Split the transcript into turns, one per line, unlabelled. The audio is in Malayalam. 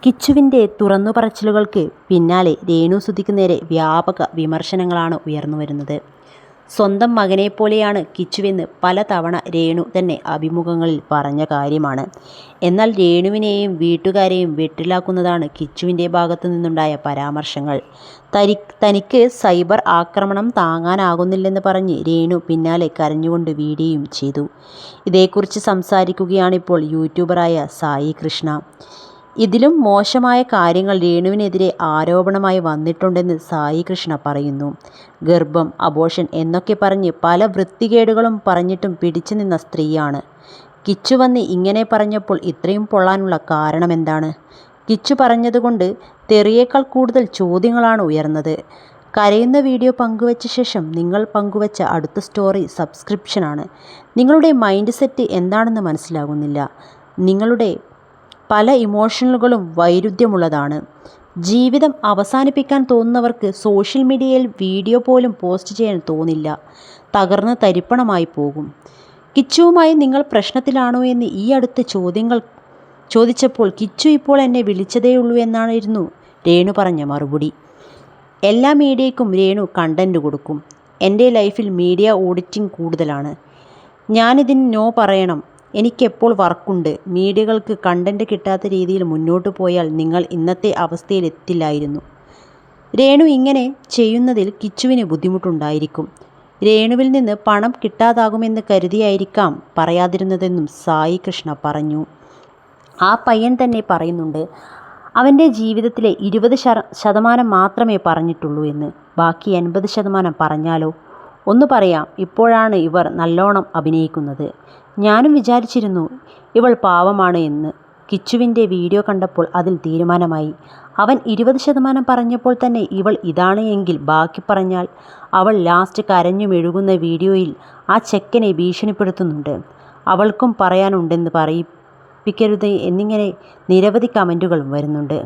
കിച്ചുവിൻ്റെ തുറന്നുപറച്ചിലുകൾക്ക് പിന്നാലെ രേണുസുധിക്ക് നേരെ വ്യാപക വിമർശനങ്ങളാണ് ഉയർന്നുവരുന്നത്. സ്വന്തം മകനെപ്പോലെയാണ് കിച്ചുവെന്ന് പലതവണ രേണു തന്നെ അഭിമുഖങ്ങളിൽ പറഞ്ഞ കാര്യമാണ്. എന്നാൽ രേണുവിനെയും വീട്ടുകാരെയും വെട്ടിലാക്കുന്നതാണ് കിച്ചുവിൻ്റെ ഭാഗത്തു നിന്നുണ്ടായ പരാമർശങ്ങൾ. തനിക്ക് സൈബർ ആക്രമണം താങ്ങാനാകുന്നില്ലെന്ന് പറഞ്ഞ് രേണു പിന്നാലെ കരഞ്ഞുകൊണ്ട് വീഡിയോയും ചെയ്തു. ഇതേക്കുറിച്ച് സംസാരിക്കുകയാണിപ്പോൾ യൂട്യൂബറായ സായി കൃഷ്ണ. ഇതിലും മോശമായ കാര്യങ്ങൾ രേണുവിനെതിരെ ആരോപണമായി വന്നിട്ടുണ്ടെന്ന് സായി കൃഷ്ണ പറയുന്നു. ഗർഭം, അബോർഷൻ എന്നൊക്കെ പറഞ്ഞ് പല വൃത്തികേടുകളും പറഞ്ഞിട്ടും പിടിച്ചു നിന്ന സ്ത്രീയാണ്. കിച്ചു വന്ന് ഇങ്ങനെ പറഞ്ഞപ്പോൾ ഇത്രയും പൊള്ളാനുള്ള കാരണമെന്താണ്? കിച്ചു പറഞ്ഞതുകൊണ്ട് തെറിയേക്കാൾ കൂടുതൽ ചോദ്യങ്ങളാണ് ഉയർന്നത്. കരയുന്ന വീഡിയോ പങ്കുവച്ച ശേഷം നിങ്ങൾ പങ്കുവച്ച അടുത്ത സ്റ്റോറി സബ്സ്ക്രിപ്ഷനാണ്. നിങ്ങളുടെ മൈൻഡ് സെറ്റ് എന്താണെന്ന് മനസ്സിലാകുന്നില്ല. നിങ്ങളുടെ പല ഇമോഷനുകളും വൈരുദ്ധ്യമുള്ളതാണ്. ജീവിതം അവസാനിപ്പിക്കാൻ തോന്നുന്നവർക്ക് സോഷ്യൽ മീഡിയയിൽ വീഡിയോ പോലും പോസ്റ്റ് ചെയ്യാൻ തോന്നില്ല. തകർന്ന് തരിപ്പണമായി പോകും. കിച്ചുവുമായി നിങ്ങൾ പ്രശ്നത്തിലാണോ എന്ന് ഈ അടുത്ത ചോദ്യങ്ങൾ ചോദിച്ചപ്പോൾ കിച്ചു ഇപ്പോൾ എന്നെ വിളിച്ചതേയുള്ളൂ എന്നായിരുന്നു രേണു പറഞ്ഞ മറുപടി. എല്ലാ മീഡിയയ്ക്കും രേണു കണ്ടന്റ് കൊടുക്കും. എൻ്റെ ലൈഫിൽ മീഡിയ ഓഡിറ്റിംഗ് കൂടുതലാണ്. ഞാനിതിന് നോ പറയണം. എനിക്കെപ്പോൾ വർക്കുണ്ട്. മീഡിയകൾക്ക് കണ്ടന്റ് കിട്ടാത്ത രീതിയിൽ മുന്നോട്ട് പോയാൽ നിങ്ങൾ ഇന്നത്തെ അവസ്ഥയിലെത്തില്ലായിരുന്നു. രേണു ഇങ്ങനെ ചെയ്യുന്നതിൽ കിച്ചുവിന് ബുദ്ധിമുട്ടുണ്ടായിരിക്കും. രേണുവിൽ നിന്ന് പണം കിട്ടാതാകുമെന്ന് കരുതിയായിരിക്കാം പറയാതിരുന്നതെന്നും സായി കൃഷ്ണ പറഞ്ഞു. ആ പയ്യൻ തന്നെ പറയുന്നുണ്ട്, അവൻ്റെ ജീവിതത്തിലെ 20% മാത്രമേ പറഞ്ഞിട്ടുള്ളൂ എന്ന്. ബാക്കി 80% പറഞ്ഞാലോ? ഒന്ന് പറയാം, ഇപ്പോഴാണ് ഇവർ നല്ലോണം അഭിനയിക്കുന്നത്. ഞാനും വിചാരിച്ചിരുന്നു ഇവൾ പാവമാണ് എന്ന്. കിച്ചുവിൻ്റെ വീഡിയോ കണ്ടപ്പോൾ അതിൽ തീരുമാനമായി. അവൻ 20% പറഞ്ഞപ്പോൾ തന്നെ ഇവൾ ഇതാണ് എങ്കിൽ ബാക്കി പറഞ്ഞാൽ? അവൾ ലാസ്റ്റ് കരഞ്ഞു മെഴുകുന്ന വീഡിയോയിൽ ആ ചെക്കനെ ഭീഷണിപ്പെടുത്തുന്നുണ്ട്. അവൾക്കും പറയാനുണ്ടെന്ന് പറയിപ്പിക്കരുത് എന്നിങ്ങനെ നിരവധി കമൻറ്റുകളും വരുന്നുണ്ട്.